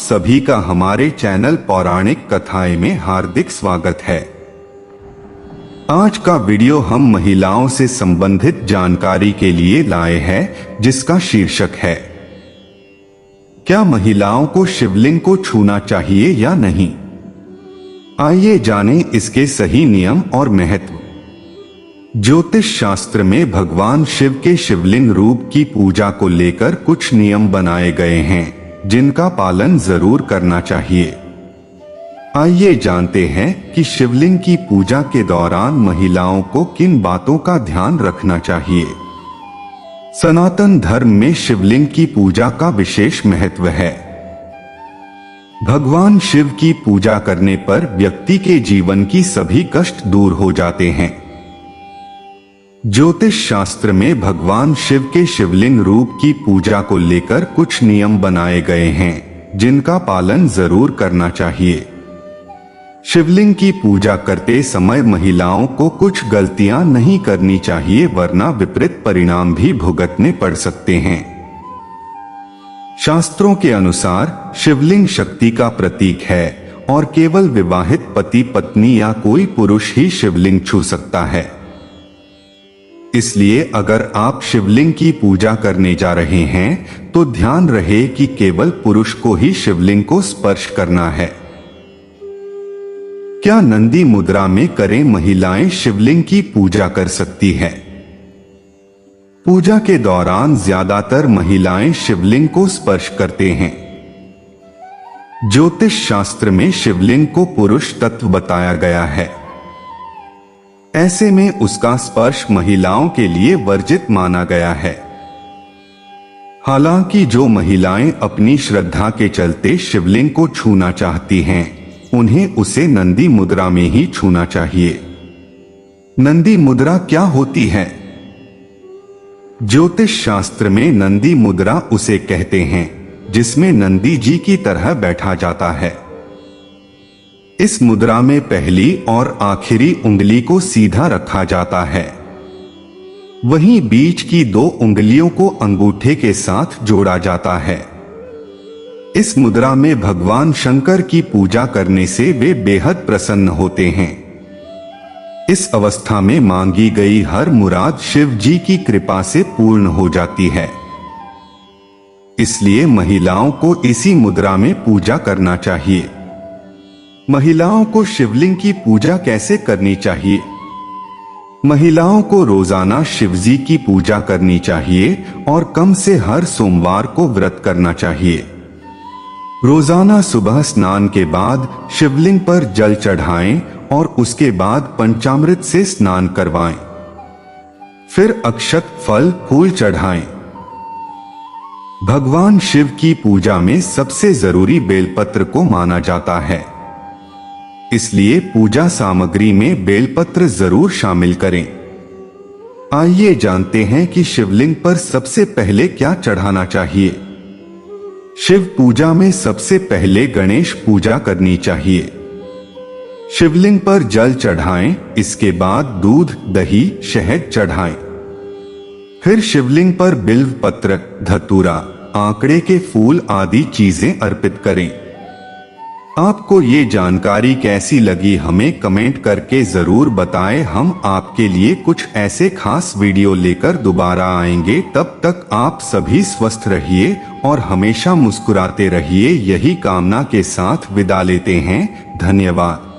सभी का हमारे चैनल पौराणिक कथाएं में हार्दिक स्वागत है। आज का वीडियो हम महिलाओं से संबंधित जानकारी के लिए लाए हैं, जिसका शीर्षक है क्या महिलाओं को शिवलिंग को छूना चाहिए या नहीं। आइए जानें इसके सही नियम और महत्व। ज्योतिष शास्त्र में भगवान शिव के शिवलिंग रूप की पूजा को लेकर कुछ नियम बनाए गए हैं, जिनका पालन जरूर करना चाहिए। आइए जानते हैं कि शिवलिंग की पूजा के दौरान महिलाओं को किन बातों का ध्यान रखना चाहिए। सनातन धर्म में शिवलिंग की पूजा का विशेष महत्व है। भगवान शिव की पूजा करने पर व्यक्ति के जीवन की सभी कष्ट दूर हो जाते हैं। ज्योतिष शास्त्र में भगवान शिव के शिवलिंग रूप की पूजा को लेकर कुछ नियम बनाए गए हैं, जिनका पालन जरूर करना चाहिए। शिवलिंग की पूजा करते समय महिलाओं को कुछ गलतियां नहीं करनी चाहिए, वरना विपरीत परिणाम भी भुगतने पड़ सकते हैं। शास्त्रों के अनुसार शिवलिंग शक्ति का प्रतीक है और केवल विवाहित पति पत्नी या कोई पुरुष ही शिवलिंग छू सकता है। इसलिए अगर आप शिवलिंग की पूजा करने जा रहे हैं तो ध्यान रहे कि केवल पुरुष को ही शिवलिंग को स्पर्श करना है। क्या नंदी मुद्रा में करें महिलाएं शिवलिंग की पूजा कर सकती है? पूजा के दौरान ज्यादातर महिलाएं शिवलिंग को स्पर्श करते हैं। ज्योतिष शास्त्र में शिवलिंग को पुरुष तत्व बताया गया है। ऐसे में उसका स्पर्श महिलाओं के लिए वर्जित माना गया है। हालांकि जो महिलाएं अपनी श्रद्धा के चलते शिवलिंग को छूना चाहती हैं, उन्हें उसे नंदी मुद्रा में ही छूना चाहिए। नंदी मुद्रा क्या होती है? ज्योतिष शास्त्र में नंदी मुद्रा उसे कहते हैं जिसमें नंदी जी की तरह बैठा जाता है। इस मुद्रा में पहली और आखिरी उंगली को सीधा रखा जाता है, वहीं बीच की दो उंगलियों को अंगूठे के साथ जोड़ा जाता है। इस मुद्रा में भगवान शंकर की पूजा करने से वे बेहद प्रसन्न होते हैं। इस अवस्था में मांगी गई हर मुराद शिव जी की कृपा से पूर्ण हो जाती है। इसलिए महिलाओं को इसी मुद्रा में पूजा करना चाहिए। महिलाओं को शिवलिंग की पूजा कैसे करनी चाहिए? महिलाओं को रोजाना शिवजी की पूजा करनी चाहिए और कम से हर सोमवार को व्रत करना चाहिए। रोजाना सुबह स्नान के बाद शिवलिंग पर जल चढ़ाएं और उसके बाद पंचामृत से स्नान करवाएं। फिर अक्षत फल फूल चढ़ाएं। भगवान शिव की पूजा में सबसे जरूरी बेलपत्र को माना जाता है, इसलिए पूजा सामग्री में बेलपत्र जरूर शामिल करें। आइए जानते हैं कि शिवलिंग पर सबसे पहले क्या चढ़ाना चाहिए। शिव पूजा में सबसे पहले गणेश पूजा करनी चाहिए। शिवलिंग पर जल चढ़ाएं, इसके बाद दूध दही शहद चढ़ाएं। फिर शिवलिंग पर बिल्व पत्र धतूरा आंकड़े के फूल आदि चीजें अर्पित करें। आपको ये जानकारी कैसी लगी हमें कमेंट करके जरूर बताएं। हम आपके लिए कुछ ऐसे खास वीडियो लेकर दोबारा आएंगे। तब तक आप सभी स्वस्थ रहिए और हमेशा मुस्कुराते रहिए, यही कामना के साथ विदा लेते हैं। धन्यवाद।